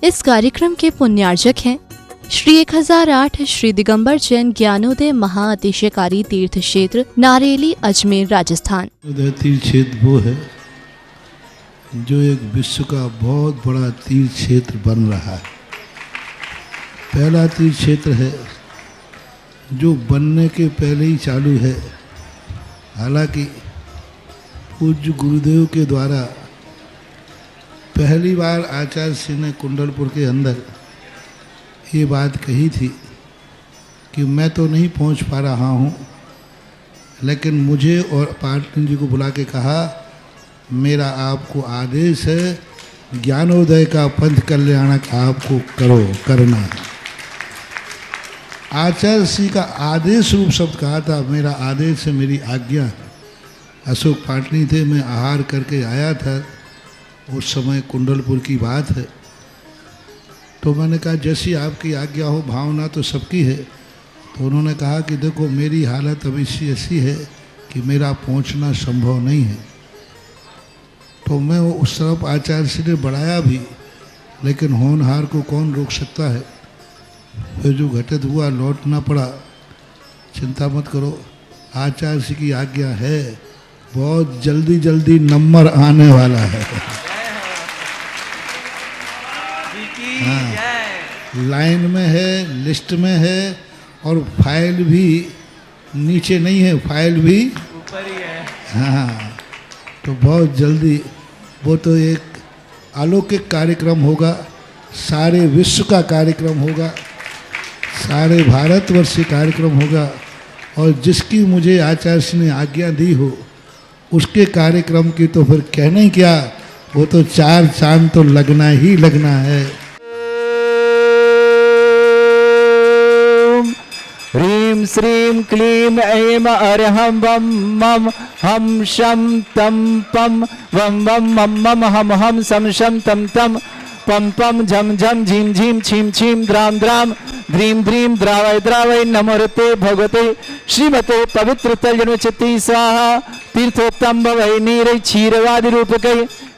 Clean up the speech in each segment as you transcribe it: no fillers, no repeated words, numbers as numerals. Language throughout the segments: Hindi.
इस कार्यक्रम के पुण्यार्जक हैं श्री 1008 श्री दिगंबर जैन ज्ञानोदय महाअतिशयकारी तीर्थ क्षेत्र नारेली अजमेर राजस्थान। तीर्थ क्षेत्र वो है जो एक विश्व का बहुत बड़ा तीर्थ क्षेत्र बन रहा है। पहला तीर्थ क्षेत्र है जो बनने के पहले ही चालू है। हालांकि पूज्य गुरुदेव के द्वारा पहली बार आचार्य श्री ने कुंडलपुर के अंदर ये बात कही थी कि मैं तो नहीं पहुंच पा रहा हूं, लेकिन मुझे और पाटनी जी को बुला के कहा मेरा आपको आदेश है, ज्ञानोदय का पंथ कल्याणक आपको करना है। आचार्य श्री का आदेश रूप शब्द कहा था, मेरा आदेश है, मेरी आज्ञा। अशोक पाटनी थे, मैं आहार करके आया था, उस समय कुंडलपुर की बात है। तो मैंने कहा जैसी आपकी आज्ञा हो, भावना तो सबकी है। तो उन्होंने कहा कि देखो मेरी हालत अभी ऐसी है कि मेरा पहुंचना संभव नहीं है। तो मैं उस तरफ आचार्य श्री ने बढ़ाया भी, लेकिन होनहार को कौन रोक सकता है। फिर जो घटित हुआ लौटना पड़ा। चिंता मत करो, आचार्य श्री की आज्ञा है, बहुत जल्दी जल्दी नंबर आने वाला है। हाँ, लाइन में है, लिस्ट में है, और फाइल भी नीचे नहीं है, फाइल भी ऊपर ही है। हाँ, तो बहुत जल्दी वो तो एक अलौकिक कार्यक्रम होगा, सारे विश्व का कार्यक्रम होगा, सारे भारतवर्ष का कार्यक्रम होगा। और जिसकी मुझे आचार्य ने आज्ञा दी हो उसके कार्यक्रम की तो फिर कहना ही क्या, वो तो 4 चांद तो लगना ही लगना है। ह्रीं श्रीं क्लीं ऐं अरहं वं मं हम शं तं पं वं वं मं मं हम हम सं शं तं तं पं पं झं झं झीं झीं छीं छीं द्रां द्रां ध्रीं ध्रीं द्रावय द्रावय नमोरते भगवते श्रीमते पवित्र तलजनचित्ती स्वाहा। तीर्थोत्तम भवै नीरै क्षीरवादि रूपकै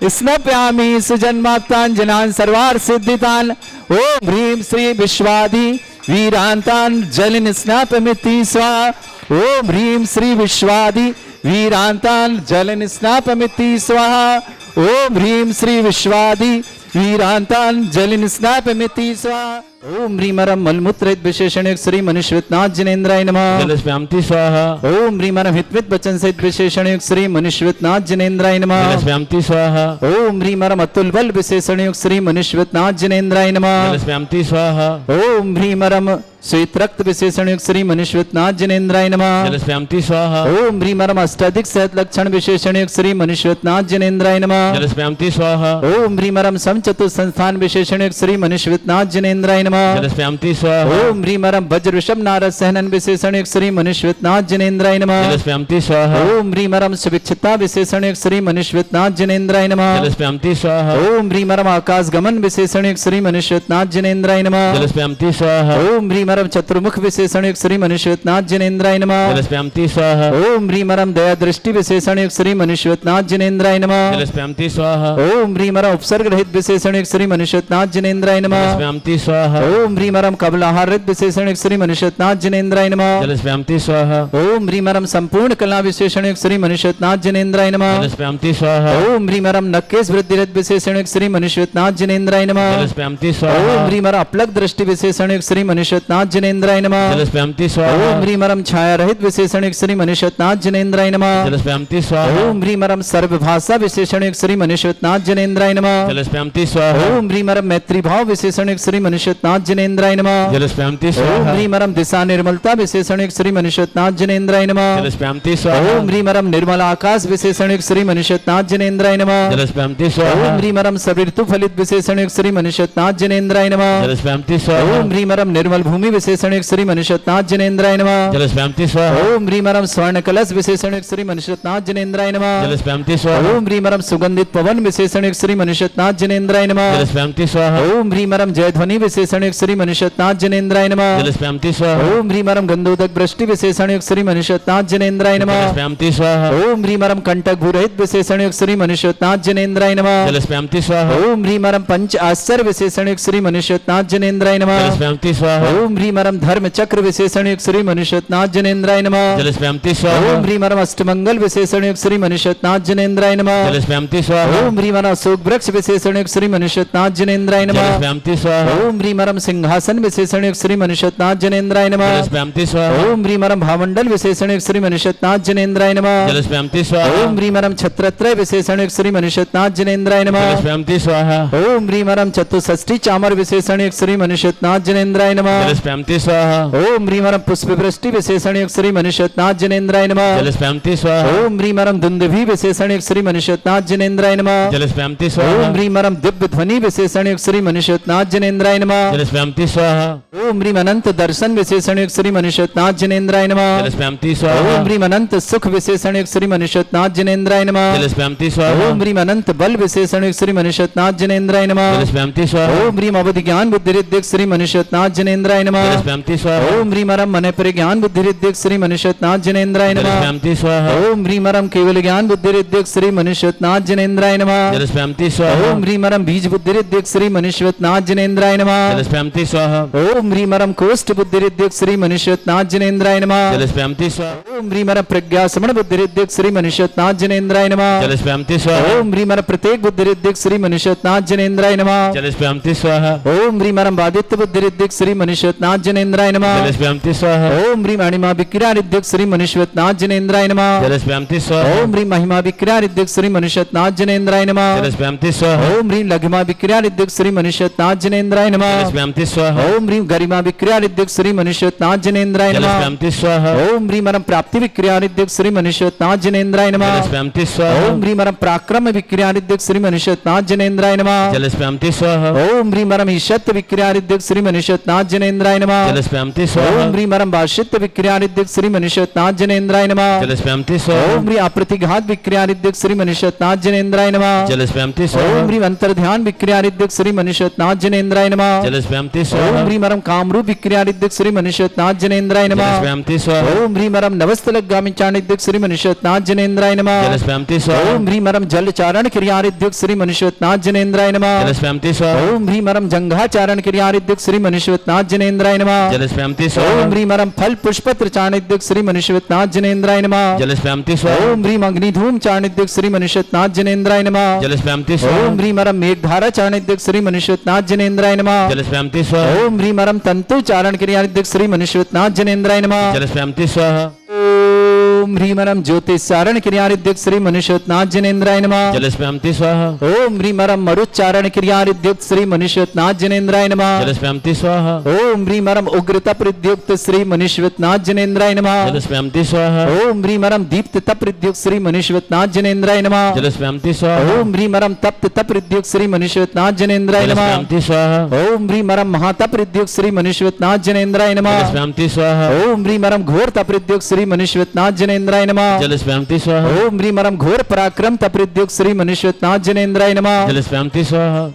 स्नप्यामि सुजन्माप्ताञ्जनान् सर्वार्थ सिद्धितान्। ओम ह्रीं श्री विश्वादि वीरांतान जलिन स्नापमिति स्वाहा। ओम ह्रीं श्री विश्वादि वीरांतान जलिन स्नापमिति स्वाहा। ओम ह्रीं श्री विश्वादि वीरांतान जलिन स्नापमिति स्वाहा। ओम ह्रीमरम मलमूत्र विशेषण श्री मनुष्यनाथ जिनेन्द्राय नमः। जलस्व्यामति स्वाहा। ओम ह्रीमरम हितवित वचन सहित विशेषण श्री मनुष्यनाथ जिनेन्द्राय नमः। जलस्व्यामति स्वाहा। ओम ह्रीमरम अतुल बल विशेषण श्री मनुष्यनाथ जिनेन्द्राय नमः। जलस्व्यामति स्वाहा। ओम ह्रीमरम श्वेत रक्त विशेषण श्री मनुष्यनाथ जिनेन्द्राय नमः। जलस्व्यामति स्वाहा। ओम ह्रीमरम अष्टाधिक सहत लक्षण विशेषण श्री मनुष्यनाथ जिनेन्द्राय नमः। जलस्व्यामति स्वाहा। ओम ह्रीमरम समचतुर संस्थान विशेषण श्री मनुष्यनाथ जिनेन्द्राय नमः। जलस्व्यामति स्वाहा। ओम ह्रीमरम वज्र ऋषभ नारद सहनन विशेषण श्री मनुष्यनाथ जिनेन्द्राय नमः। जलस्व्यामति स्वाहा। ओम ह्रीमरम सुभिक्षता विशेषण श्री मनुष्यनाथ जिनेन्द्राय नमः। जलस्व्यामति स्वाहा। ओम ह्रीमरम आकाश गमन विशेषण श्री मनुष्यनाथ जिनेन्द्राय नमः। जलस्व्यामति स्वाहा। ओम ह्रीमरम चतुर्मुख विशेषण श्री मनुष्यनाथ जिनेन्द्राय नमः। जलस्व्यामति स्वाहा। ओम ह्रीमरम दया दृष्टि विशेषण श्री मनुष्यनाथ जिनेन्द्राय नमः। जलस्व्यामति स्वाहा। ओम ह्रीमरम उपसर्ग रहित विशेषण श्री मनुष्यनाथ जिनेन्द्राय नमः। जलस्व्यामति स्वाहा। ओम ह्रीमरम कबलाहार रहित विशेषण श्री मनुष्यनाथ जिनेन्द्राय नमः। जलस्व्यामति स्वाहा। ओम ह्रीमरम संपूर्ण कला विशेषण श्री मनुष्यनाथ जिनेन्द्राय नमः। जलस्व्यामति स्वाहा। ओम ह्रीमरम नक्केश वृद्धि रहित विशेषण श्री मनुष्यनाथ जिनेन्द्राय नमः। जलस्व्यामति स्वाहा। ओम ह्रीमरम अपलक दृष्टि विशेषण श्री मनुष्यनाथ जिनेन्द्राय नमः। जलस्व्यामति स्वाहा। ओम ह्रीमरम छाया रहित विशेषण श्री मनुष्यनाथ जिनेन्द्राय नमः। जलस्व्यामति स्वाहा। ओम ह्रीमरम सर्वभाषा विशेषण श्री मनुष्यनाथ जिनेन्द्राय नमः। जलस्व्यामति स्वाहा। ओम ह्रीमरम मैत्री भाव विशेषण श्री मनुष्यनाथ जिनेन्द्राय नमः। जलस्व्यामति स्वाहा। ओम ह्रीमरम दिशा निर्मलता विशेषण श्री मनुष्यनाथ जिनेन्द्राय नमः। जलस्व्यामति स्वाहा। ओम ह्रीमरम निर्मल आकाश विशेषण श्री मनुष्यनाथ जिनेन्द्राय नमः। जलस्व्यामति स्वाहा। ओम ह्रीमरम सवितु फलित विशेषण श्री मनुष्यनाथ जिनेन्द्राय नमः। जलस्व्यामति स्वाहा। ओम ह्रीमरम निर्मल भूमि विशेषण श्री मनुष्यनाथ जिनेन्द्राय नमः। जलस्व्यामति स्वाहा। ओम ह्रीमरम स्वर्ण कलश विशेषण श्री मनुष्यनाथ जिनेन्द्राय नमः। जलस्व्यामति स्वाहा। ओम ह्रीमरम सुगंधित पवन विशेषण श्री मनुष्यनाथ जिनेन्द्राय नमः। जलस्व्यामति स्वाहा। ओम ह्रीमरम जयध्वनि विशेषण विशेषण युक्त श्री मनुष्योत्नाथ जनेन्द्राय नमः जलस्प्यामति स्वाहा ओम ह्रीमरम गंधोदक वृष्टि विशेषण युक्त श्री मनुष्योत्नाथ जनेन्द्राय नमः जलस्प्यामति स्वाहा ओम ह्रीमरम कंटक भूरहित विशेषण युक्त श्री मनुष्योत्नाथ जनेन्द्राय नमः जलस्प्यामति स्वाहा ओम ह्रीमरम पंच आश्चर्य विशेषण युक्त श्री मनुष्योत्नाथ जनेन्द्राय नमः जलस्प्यामति स्वाहा ओम ह्रीमरम धर्म चक्र विशेषण युक्त श्री मनुष्योत्नाथ जनेन्द्राय नमः जलस्प्यामति स्वाहा ओम ह्रीमरम अष्टमंगल विशेषण युक्त श्री मनुष्योत्नाथ जनेन्द्राय नमः जलस्प्यामति स्वाहा ओम ह्रीमरम अशोक वृक्ष विशेषण युक्त श्री मनुष्योत्नाथ जनेन्द्राय नमः जलस्प्यामति स्वाहा ओम ह्रीमरम सिंहासन विशेषण युक्त श्री मनुष्योत्नाथ जनेन्द्राय नमः जलस्प्यामति स्वाहा ओम ह्रीमरम भामंडल विशेषण युक्त श्री मनुष्योत्नाथ जनेन्द्राय नमः जलस्प्यामति स्वाहा ओम ह्रीमरम छत्रत्रय विशेषण युक्त श्री मनुष्योत्नाथ जनेन्द्राय नमः जलस्प्यामति स्वाहा ओम ह्रीमरम चतुष्षष्टि चामर विशेषण युक्त श्री मनुष्योत्नाथ जनेन्द्राय नमः जलस्प्यामति स्वाहा ओम ह्रीमरम पुष्प वृष्टि विशेषण युक्त श्री मनुष्योत्नाथ जनेन्द्राय नमः जलस्प्यामति स्वाहा ओम ह्रीमरम दुंदुभि विशेषण युक्त श्री मनुष्योत्नाथ जनेन्द्राय नमः जलस्प्यामति ओम स्वाहा ह्रीमरम दिव्य ध्वनि विशेषण युक्त श्री मनुष्योत्नाथ जनेन्द्राय नमः जलस्प्यामति स्वाहा ओम ह्रीम अनंत दर्शन विशेषण युक्त श्री मनुष्योत्नाथ जनेन्द्राय नमः जलस्प्यामति ओम स्वाहा ह्रीम अनंत सुख विशेषण युक्त श्री मनुष्योत्नाथ जनेन्द्राय नमः जलस्प्यामति स्वाहा ओम ह्रीम अनंत बल विशेषण युक्त श्री मनुष्योत्नाथ जनेन्द्राय नमः जलस्प्यामति स्वाहा ओम ह्रीम अवधि ज्ञान बुद्धि रिद्धिक श्री मनुष्योत्नाथ जनेन्द्राय नमः जलस्प्यामति स्वाहा ओम ह्रीमरम मन परिज्ञान बुद्धि रिद्धिक श्री मनुष्योत्नाथ जनेन्द्राय नमः जलस्प्यामति स्वाहा ओम ह्रीमरम केवल ज्ञान बुद्धि रिद्धिक श्री मनुष्योत्नाथ जनेन्द्राय नमः जलस्प्यामति स्वाहा ओम ह्रीमरम बीज बुद्धि रिद्धिक श्री मनुष्योत्नाथ जनेन्द्राय नमः जलस्प्यामति स्वाहा ओम ह्रीमरम कोष्ठ बुद्धि रिद्धिक श्री मनुष्योत्नाथ जनेन्द्राय नमः जलस्प्यामति स्वाहा ओम ह्रीमरम प्रज्ञा समण बुद्धि रिद्धिक श्री मनुष्योत्नाथ जनेन्द्राय नमः जलस्प्यामति स्वाहा ओम ह्रीमरम प्रत्येक बुद्धि रिद्धिक श्री मनुष्योत्नाथ जनेन्द्राय नमः जलस्प्यामति स्वाहा ओम ह्रीमरम बादित्य बुद्धि रिद्धिक श्री मनुष्योत्नाथ जनेन्द्राय नमः जलस्प्यामति स्वाहा ओम ह्रीम अणिमा विक्रिया रिद्धिक श्री मनुष्योत्नाथ जनेन्द्राय नमः जलस्प्यामति स्वाहा ओम ह्रीम महिमा विक्रिया रिद्धिक श्री मनुष्योत्नाथ जनेन्द्राय नमः जलस्प्यामति स्वाहा ओम ह्रीम लघिमा विक्रिया रिद्धिक श्री मनुष्योत्नाथ जनेन्द्राय नमः जलस्प्यामति स्वाहा ओम ह्रीम गरिमा विक्रिया रिद्धिक श्री मनुष्योत्नाथ जनेन्द्राय नमः जलस्प्यामति स्वाहा ओम ह्रीमरम प्राप्ति विक्रिया रिद्धिक श्री मनुष्योत्नाथ जनेन्द्राय नमः जलस्प्यामति स्वाहा ओम ह्रीमरम पराक्रम विक्रिया रिद्धिक श्री मनुष्योत्नाथ जनेन्द्राय नमः जलस्प्यामति स्वाहा ओम ह्रीमरम ईशत्व विक्रिया रिद्धिक श्री मनुष्योत्नाथ जनेन्द्राय नमः जलस्प्यामति स्वाहा ओम ह्रीमरम भाष्यत्व विक्रिया रिद्धिक श्री मनुष्योत्नाथ जनेन्द्राय नमः जलस्प्यामति स्वाहा ओम ह्री अप्रतिघात विक्रिया रिद्धिक श्री मनुष्योत्नाथ जनेन्द्राय नमः जलस्प्यामति ओम स्वाहा ह्रीम अंतर्ध्यान विक्रिया रिद्धिक श्री मनुष्योत्नाथ जनेन्द्राय नमः जलस्प्यामति ओम स्वाहा ह्रीमरम कामरूप विक्रिया रिद्धिक श्री मनुष्योत्नाथ जनेन्द्राय नमः जलस्प्यामति स्वाहा ओम ह्रीमरम नवस्तलगामी चाणिद्धिक श्री मनुष्योत्नाथ जनेन्द्राय नमः जलस्प्यामति स्वाहा ओम ह्रीमरम जल चारण क्रिया रिद्धिक श्री मनुष्योत्नाथ जनेन्द्राय नमः जलस्प्यामति स्वाहा ओम ह्रीमरम जंघाचारण क्रिया रिद्धिक श्री मनुष्योत्नाथ जनेन्द्राय नमः जलस्प्यामति स्वाहा ओम ह्रीमरम फल पुष्पत्र चाणिद्धिक श्री मनुष्योत्नाथ जनेन्द्राय नमः जलस्प्यामति स्वाहा ओम ह्रीम अग्निधूम चाणिद्धिक श्री मनुष्योत्नाथ जनेन्द्राय नमः जलस्प्यामति स्वाहा ओम ह्रीमरम मेघधारा चाणिद्धिक श्री मनुष्योत्नाथ जनेन्द्राय नमः जलस्प्यामति स्वाहा ओम ह्रीमरम तंतु चारण क्रिया रिद्धिक श्री मनुष्योत्नाथ जनेन्द्राय नमः जलस्प्यामति स्वाहा ओम ह्रीमरम ज्योतिषारण क्रिया रिद्धिक श्री मनुष्योत्नाथ जनेन्द्राय नमः जलस्प्यामति स्वाहा ओम ह्रीमरम मरुच्चारण क्रिया रिद्धिक श्री मनुष्योत्नाथ जनेन्द्राय नमः जलस्प्यामति स्वाहा ओम ह्रीमरम उग्र तप रिद्युक्त श्री मनुष्योत्नाथ जनेन्द्राय नमः जलस्प्यामति स्वाहा ओम ह्रीमरम दीप्त तप रिद्युक्त श्री मनुष्योत्नाथ जनेन्द्राय नमः जलस्प्यामति स्वाहा ओम ह्रीमरम तप्त तप रिद्युक्त श्री मनुष्योत्नाथ जनेन्द्राय नमः जलस्प्यामति स्वाहा ओम ह्रीमरम महातप रिद्युक्त श्री मनुष्योत्नाथ जनेन्द्राय नमः जलस्प्यामति स्वाहा ओम ह्रीमरम घोर तप रिद्युक्त श्री मनुष्योत्नाथ जनेन्द्राय नमः जलस्प्यामति स्वाहा ओम ह्रीमरम घोर पराक्रम तप रिद्युक्त श्री मनुष्योत्नाथ जनेन्द्राय नमः जलस्प्यामति स्वाहा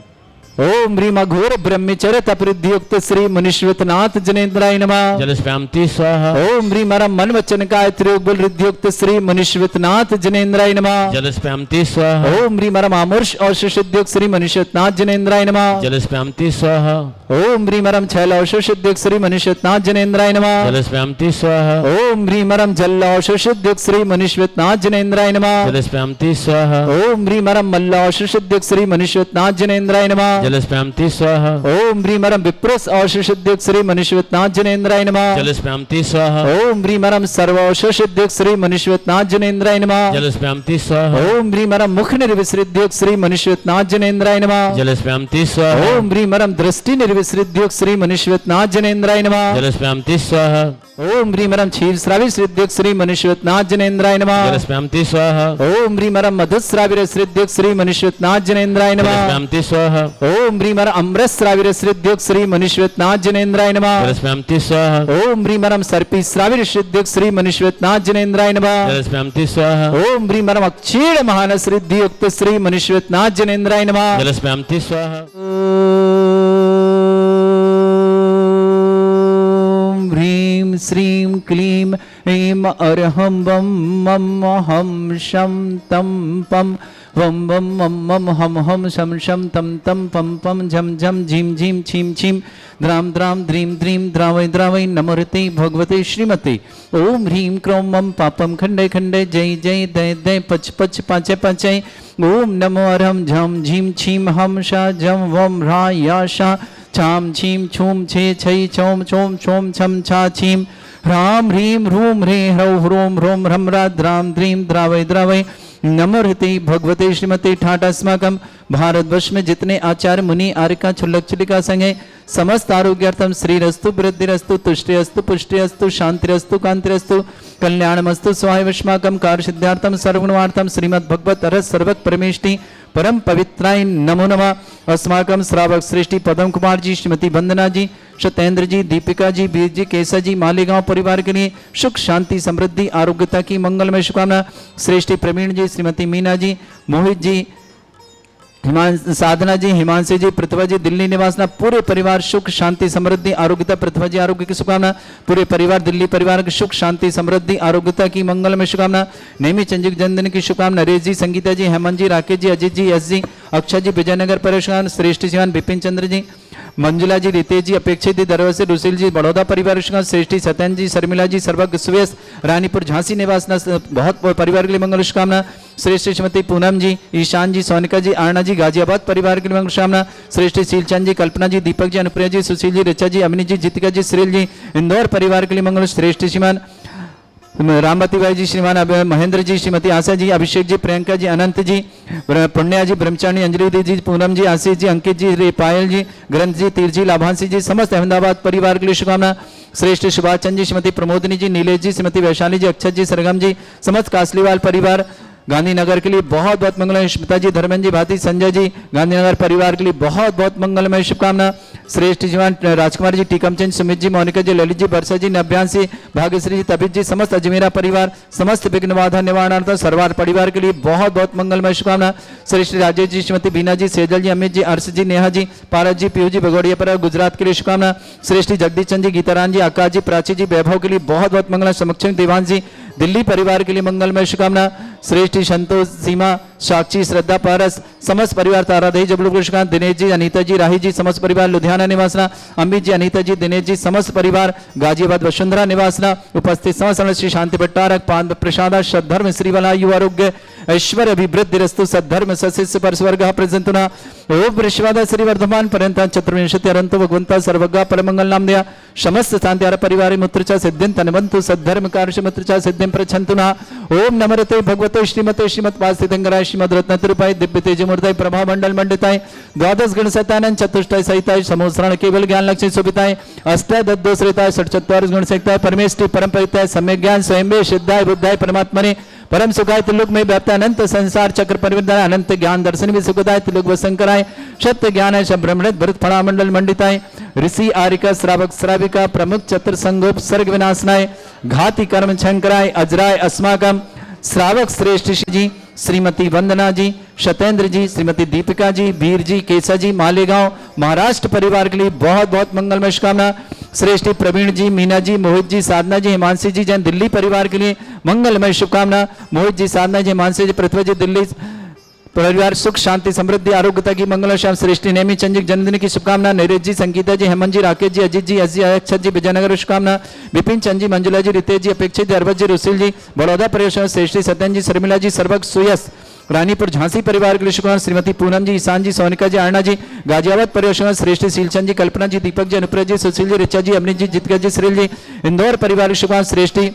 ओम ह्रीम घोर ब्रह्मचर्य तप रिद्युक्त श्री मनुष्योत्नाथ जनेन्द्राय नमः जलस्प्यामति स्वाहा ओम ह्रीमरम मन वचन का त्रियोगबल रिद्युक्त श्री मनुष्योत्नाथ जनेन्द्राय नमः जलस्प्यामति स्वाहा ओम ह्रीमरम आमुष औषुषिद्युक्त श्री मनुष्योत्नाथ जनेन्द्राय नमः जलस्प्यामति स्वाहा ओम ह्रीमरम छैल औषुषिद्युक्त श्री मनुष्योत्नाथ जनेन्द्राय नमः जलस्प्यामति स्वाहा ओम ह्रीमरम जल औषुषिद्युक्त श्री मनुष्योत्नाथ जनेन्द्राय नमः जलस्प्यामति स्वाहा ओम ह्रीमरम मल्ल औषुषिद्युक्त श्री मनुष्योत्नाथ जनेन्द्राय नमः जलस्प्यामति स्वाहा ओम ह्रीमरम विप्रस औषुषिद्युक्त श्री मनुष्योत्नाथ जनेन्द्राय नमः जलस्प्यामति स्वाहा ओम ह्रीमरम सर्व औषुषिद्युक्त श्री मनुष्योत्नाथ जनेन्द्राय नमः जलस्प्यामति स्वाहा ओम ह्रीमरम मुख निर्विसृद्युक्त श्री मनुष्योत्नाथ जनेन्द्राय नमः जलस्प्यामति स्वाहा ओम ह्रीमरम दृष्टि निर्विसृद्युक्त श्री मनुष्योत्नाथ जनेन्द्राय नमः जलस्प्यामति स्वाहा ओम ह्रीमरम क्षीर श्राविर श्रीद्युक्त श्री मनुष्योत्नाथ जनेन्द्राय नमः जलस्प्यामति स्वाहा ओम ह्रीमरम मधुश्राविर श्रीद्युक्त श्री मनुष्योत्नाथ जनेन्द्राय नमः जलस्प्यामति स्वाहा ओम ह्रीमरम अमृत श्राविर श्रीद्युक्त श्री मनुष्योत्नाथ जनेन्द्राय नमः जलस्प्यामति स्वाहा ओम ह्रीमरम सर्पी श्राविर श्रीद्युक्त श्री मनुष्योत्नाथ जनेन्द्राय नमः जलस्प्यामति स्वाहा ओम ह्रीमरम अक्षीण महानस श्रीद्युक्त श्री मनुष्योत्नाथ जनेन्द्राय नमः जलस्प्यामति स्वाहा श्रीं क्लीं ऐं अर्हं वं मं हम शं तं पं वं वं मं मं हम हम शं शं तं तं पं पं झं झं झीं झीं छीं छीं द्रां द्रां द्रीं द्रीं द्रावै द्रावै नमोरते भगवते श्रीमते ओम ह्रीं क्रों मं पापं खण्डे खण्डे जय जय दय दय पच पच पाचय पाचय ओम नमो अर्हं झं झीं छीं हम शा झं वं ह्रा या शा छाम छीम छूम छे छै छौम छौम छौम छम छा छीम ह्रां ह्रीं ह्रूं ह्रे ह्रौं ह्रों ह्रों ह्रं ह्रा द्रां द्रीं द्रावै द्रावै नमोहते भगवते श्रीमते ठाट अस्माकं भारतवर्ष में जितने आचार्य मुनि आर्यका छुल्लक छुलिका संघ है समस्त आरोग्यार्थम श्रीरस्तु वृद्धिरस्तु तुष्टिरस्तु पुष्टिरस्तु शांतिरस्तु कांतिरस्तु कल्याणमस्तु स्वाय वश्माकं कार्य सिद्धार्थम सर्वगुणार्थम श्रीमद् भगवत रस सर्वक परमेष्टि परम पवित्राय नमो नमः। अस्माकं श्रावक श्रेष्ठी पदम कुमार जी, श्रीमती वंदना जी, सत्येंद्र जी, दीपिका जी, वीर जी, केसा जी, मालेगांव परिवार के लिए सुख शांति समृद्धि आरोग्यता की मंगलमय शुभकामना। श्रेष्ठी प्रवीण जी, श्रीमती मीना जी, मोहित जी, साधना जी, हिमांशु जी, प्रतिभा जी, दिल्ली निवासना पूरे परिवार सुख शांति समृद्धि आरोग्यता। प्रतिभा जी आरोग्य की शुभकामना। पूरे परिवार दिल्ली परिवार की सुख शांति समृद्धि आरोग्यता की मंगलमय शुभकामना। नेमी चंजिक जन्मदिन की शुभकामना। नरेश जी, संगीता जी, हेमंत जी, राकेश जी, अजीत जी, यश जी, अक्षय जी, विजयनगर परेशान, श्रेष्ठ सिवान बिपिन चंद्र जी, मंजुला जी, रितेश जी, अपेक्षित जी, दरवाजे से रुसिल जी, बड़ौदा परिवार श्रेष्ठी सत्यन जी, शर्मिला जी, सर्वज्ञ सुवेश, रानीपुर झांसी निवासना बहुत परिवार के लिए मंगल शुभकामना। श्रेष्ठ श्रीमती पूनम जी, ईशान जी, सोनिका जी, आरणा जी, गाजियाबाद परिवार के लिए मंगल शुभकामना। श्रेष्ठ शीलचंद जी, कल्पना जी, दीपक जी, अनुप्रिया जी, सुशील जी, ऋचा जी, अमिनी जी, जितिका जी, श्रील जी, इंदौर परिवार के लिए मंगल। श्रेष्ठ श्रीमान रामवती भाई जी, श्रीमान महेंद्र जी, श्रीमती आशा जी, अभिषेक जी, प्रियंका जी, अनंत जी, पुण्या जी, ब्रह्मचारी, अंजलि दी जी, पूनम जी, आशीष जी, अंकित जी, पायल जी, ग्रंथ जी, तीर जी, लाभांशी जी, समस्त अहमदाबाद परिवार के लिए शुभकामना। श्रेष्ठ सुभाष चंद जी, श्रीमती प्रमोदिनी जी, नीलेश जी, श्रीमती वैशाली जी, अक्षत जी, सरगम जी, समस्त कासलीवाल परिवार गांधीनगर के लिए बहुत बहुत मंगलमय। स्मिता जी, धर्मेंद्र जी, भाती, संजय जी, गांधीनगर परिवार के लिए बहुत बहुत मंगलमय शुभकामना। श्रेष्ठ जीवन राजकुमार जी, टीकमचंद, सुमित जी, मोनिका जी, ललित जी, वर्षा जी, नव्यांशी, भाग्यश्री जी, तबित जी, समस्त अजमेरा परिवार, समस्त विघ्न बाधा निवारणार्थ सरवार परिवार के लिए बहुत बहुत मंगलमय शुभकामना। श्रेष्ठ राजेश जी, श्रीमती बीना जी, सेजल जी, अमित जी, अर्श जी, नेहा जी, पारस जी, पीयू जी, भगोड़िया पर गुजरात के लिए शुभकामना। श्रेष्ठ जगदीश चंद जी, गीताराम जी, आकाश जी, प्राची जी, वैभव के लिए बहुत बहुत मंगल। समक्षम देवान जी, दिल्ली परिवार के लिए मंगलमय शुभकामना। श्रेष्ठी संतोष, सीमा, साक्षी, श्रद्धा, पारस, समस्त परिवार, तारादेवी, जबलपुर, दिनेश जी, अनीता जी, राही जी, समस्त परिवार, लुधियाना निवासना, अमित जी, अनीता जी, दिनेश जी, समस्त परिवार, गाजियाबाद वसुंधरा निवासना, उपस्थित समस्त श्री शांति भट्टारक, पाद प्रसाद, सद्धर्म, श्रीवला, यु आरोग्य, ऐश्वर्य, अभिवृद्धि रस्तु, सद्धर्म, सशिष्य परस्वर्ग प्रजंतुना, ओम विश्वादा श्री वर्धमान पर्यंत चतुर्विंशति अरंतो भगवंता सर्वगा परमंगल नाम दिया समस्त शांति परिवार मुत्रचा सिद्धिं तनवंतु सद्धर्म कार्य मुत्रचा सिद्धिं प्रछंतुना। ओम नमरते भगवते श्रीमते श्रीमद्वासितंगराय श्रीमद रत्नतुपाय दिव्य तेजमूर्ताय प्रभा मंडल मंडिताय द्वादश गण सतानंद चतुष्टय सहिताय समोसरण केवल ज्ञान लक्ष्मी शोभिताय अष्टाय दद्दोश्रिताय षट्चत्वारिश गुण सहिताय परमेष्टि परम पवित्राय सम्यक ज्ञान स्वयं सिद्धाय बुद्धाय परमात्मने परम सुखाय त्रिलोक में व्याप्त अनंत संसार चक्र परिवर्तनाय अनंत ज्ञान दर्शन भी सुखदाय त्रिलोक वसंकराय सत्य ज्ञान है ब्रह्मणित भरत फणा मंडल मंडिताय ऋषि आरिका श्रावक श्राविका प्रमुख चतुर संगोप सर्ग विनाशनाय घाति कर्म शंकराय अजराय अस्माकम श्रावक श्रेष्ठ जी श्रीमती वंदना जी सत्येंद्र जी श्रीमती दीपिका जी वीर जी केसा जी मालेगांव महाराष्ट्र परिवार के लिए बहुत बहुत मंगलमय शुभकामना। श्रेष्ठी प्रवीण जी मीना जी मोहित जी साधना जी हिमांशी जी जैन दिल्ली परिवार के लिए मंगलमय शुभकामना। मोहित जी साधना जी हिमांशी जी पृथ्वी जी दिल्ली परिवार सुख शांति समृद्धि आरोग्यता की मंगल श्याम श्रेष्ठी नेमी चंद्रिक जन्मदिन की शुभकामना। नीरज जी संगीता जी हेमंत जी राकेश जी अजीत जी अजी अक्षत जी विजयनगर शुभकामना। विपिन चंद जी मंजुला जी रितेश जी अपेक्षित जी अरबत जी रुसिल जी बड़ौदा परिवेश श्रेष्ठी सत्यन जी शर्मिला जी सर्वक सुयस रानीपुर झांसी परिवार के लिए शुभकामना। श्रीमती पूनम जी ईशान जी सोनिका जी आरणा जी गाजियाबाद परिवेश श्रेष्ठी शीलचंद जी कल्पना जी दीपक जी अनुप्रिया जी सुशील जी रिचा जी अमृत जी जितका जी श्रील जी इंदौर परिवार की शुभकामना। श्रेष्ठी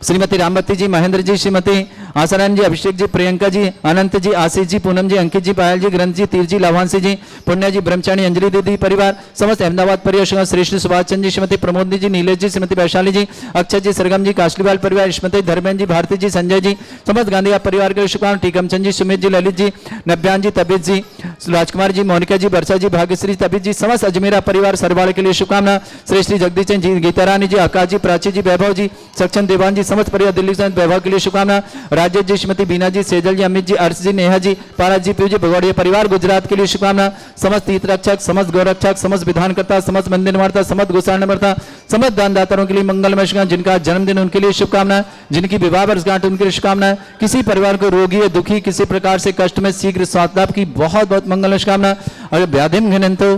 श्रीमती रामवती जी महेंद्र जी श्रीमती आसाराम जी अभिषेक जी प्रियंका जी अनंत जी आशीष जी पूनम जी अंकित जी पायल जी ग्रंथ जी तीर जी लाभांशी जी पुण्या जी ब्रह्मचारी अंजलि दीदी परिवार समस्त अहमदाबाद परिवार श्रेष्ठ सुभाष चंद जी श्रीमती प्रमोदनी जी नीलेश जी श्रीमती वैशाली जी अक्षय जी सरगम जी काशलीवाल परिवार श्रीमती धर्मेंद्र जी भारती जी संजय जी समस्त गांधी परिवार के शुभकामना। टीकमचंद जी सुमित जी ललित जी नव्यान जी तबित जी राजकुमार जी मोनिका जी वर्षा जी भाग्यश्री तबित जी समस्त अजमेरा परिवार सरवाड़ के लिए शुभकामना। श्रेष्ठी जगदीश जी गीतारानी जी आकाश जी प्राची जी वैभव जी सक्षम देवान जी समस्त परिवार दिल्ली वैभव के लिए शुभकामना। राजेश जी, श्रीमती बीना जी, सेजल जी, अमित जी, अर्श जी, नेहा जी, पारा जी, पीयू जी, भगवाड़िया परिवार गुजरात के लिए शुभकामना। समस्त तीर्थ रक्षक, समस्त गौरक्षक, समस्त विधानकर्ता, समस्त मंदिर निवार्ता, समस्त गोसाण निवार्ता, समस्त दानदाताओं के लिए मंगलमय शुभकामना। जिनका जन्मदिन उनके लिए शुभकामना, जिनकी विवाह वर्षगांठ उनके लिए शुभकामना। किसी परिवार को रोगी या दुखी किसी प्रकार से कष्ट में शीघ्र स्वास्थ्य लाभ की बहुत बहुत मंगल शुभकामना। और व्याधिम घिनंतो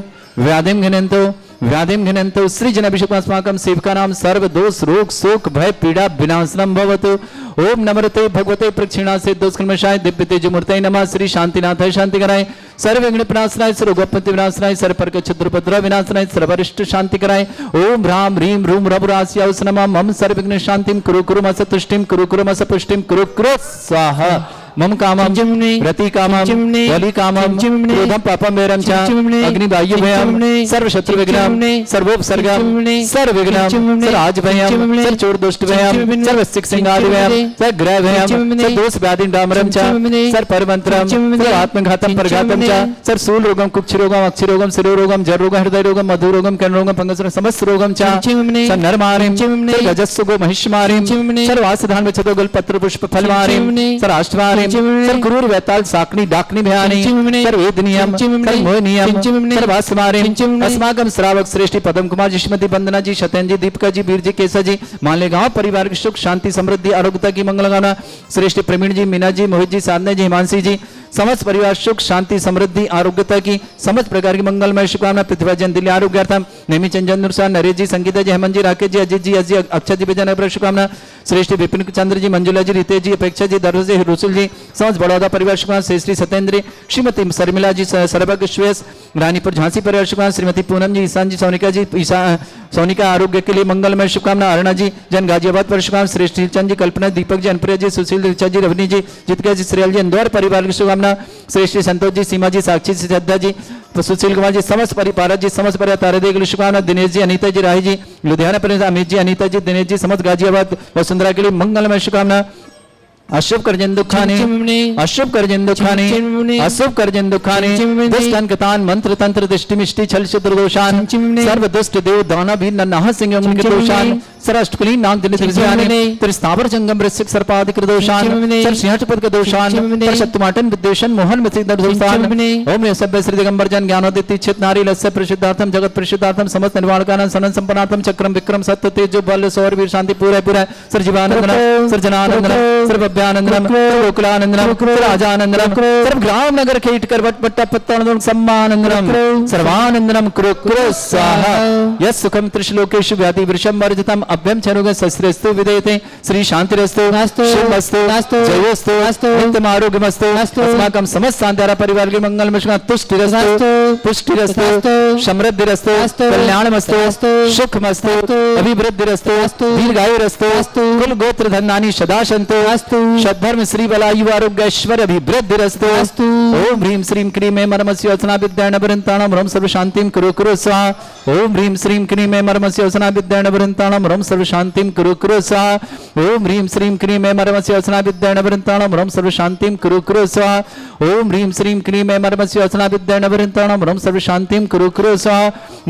व्याधिम घिनंतो सृजन अभिषेकमास्माकं सेवकानां सर्व दोष रोग शोक भय पीड़ा विनाशनम भवतु। ओम नमस्ते भगवते प्रक्षिणासे दोषकर्मशाय दिव्य तेज मूर्तये नमः। श्री शांतिनाथाय शांति कराय, सर्व विघ्न विनाशनाय, सर्व गोपति विनाशनाय, सर्व परक क्षुद्रपद्र विनाशनाय, सर्वरिष्ट शांति कराय। ओम ह्रां ह्रीं रूम रघुरास्यावस नमः। मम सर्व विघ्न शांतिं कुरु कुरु मस तुष्टिं कुरु कुरु मस पुष्टिं कुरु कुरु स्वाहा। मम कामम रति कामम वली कामम क्रोधम पापम वेरम च अग्नि वायु भयम सर्व शत्रु विघ्नम सर्वोपसर्गम सर्व विघ्नम सर्व भयम सर्व चोर दुष्ट भयम सर्व सिक सिंगादि भयम सर्व ग्रह भयम सर्व दोष व्याधि डामरम च सर्व परमंत्रम सर्व आत्मघातम परघातम च सर्व सूल रोगम कुक्ष रोगम अक्षि रोगम शिरो रोगम जर रोगम हृदय रोगम मधु रोगम कर्ण रोगम फंगस रोगम समस्त रोगम च सर्व नरमारिम सर्व गजस्सु गो महिषमारिम सर्व आसधान में छतो गल पत्र पुष्प फलमारिम सर्व अष्टमारिम सर क्रूर वैताल साकनी डाकनी भयानी सर वेद नियम सर मोह नियम सर वासमारिम अस्माकम श्रावक श्रेष्ठी पदम कुमार जी, श्रीमती वंदना जी, सत्यन जी, दीपिका जी, वीर जी, केसर जी, मालेगांव परिवार की सुख शांति समृद्धि आरोग्यता की मंगल कामना। श्रेष्ठी प्रवीण जी, मीना जी, मोहित जी, साधना जी, हिमांशी जी, समस्त परिवार सुख शांति समृद्धि आरोग्यता की समस्त प्रकार की मंगलमय शुभकामना। पृथ्वी जन दिल्ली आरोग्यार्थम नेमी चंदन नुरसान, नरेश जी, संगीता जी, हेमंत जी, राकेश जी, अजीत जी, अजय अक्षय जी, विजय नगर शुभकामना। श्रेष्ठी विपिन चंद्र जी, मंजुला जी, रितेश जी, अपेक्षा जी, दर्ज जी, रुसुल जी, समस्त बड़ौदा परिवार शुभकामना। श्री सत्येंद्र, श्रीमती शर्मिला जी, सर्वज्ञ श्वेस, रानीपुर झांसी परिवार शुभकामना। श्रीमती पूनम जी, ईशान जी, सोनिका जी, सोनिका आरोग्य के लिए मंगलमय शुभकामना। अरुणा जी, जन गाजियाबाद पर शुभकामना। श्रेष्ठी चंद जी, कल्पना, दीपक जी, अनप्रिया जी, सुशील ऋचा जी, रवनी जी, जितका जी, श्रेयल जी, इंदौर परिवार की शुभकामना। श्रेष्ठी संतोष जी, सीमा जी, साक्षी जी, श्रद्धा जी, सुशील कुमार जी, समस्त परिवार जी, समस्त परिवार तारेदे के लिए शुभकामना। दिनेश जी, अनीता जी, राही जी, लुधियाना परिवार, अमित जी, अनीता जी, दिनेश जी, समस्त गाजियाबाद वसुंधरा के लिए मंगलमय शुभकामना। अशुभ कर्जन दुखाने अशुभ कर्जन दुखाने अशुभ कर्जन दुखाने दुष्टन कतान मंत्र तंत्र दृष्टि मिष्टि छल शत्रु दोषान सर्व दुष्ट देव दाना भी नन्हा सिंह उनके दोषान सरअष्टकुली नाग दिन त्रिज्याने त्रिस्थावर जंगम ऋषिक सर्पादि दोषान सर सिंहटपद के दोषान पर शत्रुमाटन विद्वेषण मोहन मिथिक दोषान। ओम सभ्य श्री दिगंबर जन ज्ञानोदित चित नारी लस्य प्रसिद्धार्थम जगत प्रसिद्धार्थम समस्त निर्वाणकानंद सनन संपन्नार्थम चक्रम विक्रम सत्य तेजो बल सौर वीर शांति पूरा पूरा sir जीवानंदन sir जनानंदन sir Bhavyanandanam लोकलानंदनम Rajanandanam सर्व ग्राम नगर खेट कर वट पट्टा पत्तानंदन सम्मानंदनम सर्वानंदनम कुरु कुरु स्वाहा। यस् सुखम त्रिश्लोकेषु व्याधि वृषम वर्जितम अभ्यम चरुग सस्त्रस्तु विदेते श्री शांतिरस्तु शुभमस्तु जयोस्तु नित्यम आरोग्यमस्तु। अस्माकं समस्त शांतारा परिवार के मंगल में तुष्टिरस्तु पुष्टिरस्तु समृद्धिरस्तु कल्याणमस्तु सुखमस्तु अभिवृद्धिरस्तु दीर्घायुरस्तु कुल गोत्र धनानि सदा सन्तु सद्धर्म श्री बलायु आरोग्य ऐश्वर्य अभिवृद्धिरस्तु। ओम ह्रीं श्रीं क्रीं मे मर्मस्य वचना विद्याण वृंताणम ह्रम सर्व शांतिं कुरु कुरु स्वाहा। ओम ह्रीं श्रीं क्रीं मे मर्मस्य वचना विद्याण वृंताणम ह्रम सर्व शांतिं कुरु कुरु स्वाहा। ओम ह्रीं श्रीं क्रीं मे मर्मस्य वचना विद्याण वृंताणम ह्रम सर्व शांतिं कुरु कुरु स्वाहा। ओम ह्रीं श्रीं क्रीं मे मर्मस्य वचना विद्याण वृंताणम ह्रम सर्व शांतिं कुरु कुरु स्वाहा।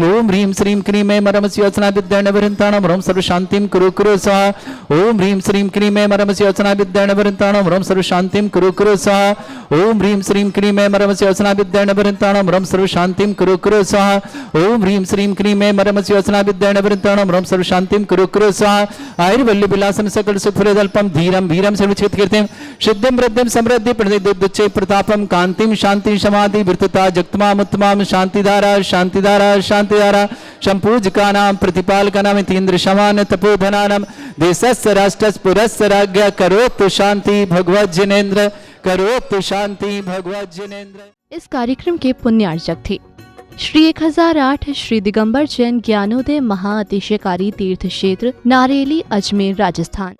ओम ह्रीं श्रीं क्रीं मे मर्मस्य वचना विद्याण वृंताणम ह्रम सर्व शांतिं कुरु कुरु स्वाहा। ओम ह्रीं श्रीं क्रीं मे मर्मस्य वचना विद्याण वृंताणम ह्रम सर्व शांतिं कुरु कुरु स्वाहा। ओम ह्रीं श्रीं क्रीं मे मर्मस्य वचना विद्याण वृंताणम ह्रम सर्व शांतिं कुरु कुरु स्वाहा। ओम ह्रीं श्रीं क्रीं मे मर्मस्य वचना विद्याण वृंताणम ह्रम सर्व शांतिं कुरु कुरु स्वाहा। आयुर्वल्ली विलासम सकल सुखफलदल्पम धीरम वीरम सर्वचित कीर्तिम सिद्धिं वृद्धिं समृद्धि प्रतिदुच्चे प्रतापम कांतिम शांति समाधि वृत्तता जगतमाम उत्तमाम शांतिधारा शांतिधारा शांतिधारा संपूजकानां प्रतिपालकानां इतीन्द्र समान तपोधनानां देशस्य राष्ट्रस्य पुरस्य राज्ञ करोतु शांति भगवत जिनेन्द्र करोतु शांति भगवत जिनेन्द्र। इस कार्यक्रम के पुण्यार्चक थे श्री 1008 श्री दिगंबर जैन ज्ञानोदय महाअतिशयकारी तीर्थ क्षेत्र नारेली अजमेर राजस्थान।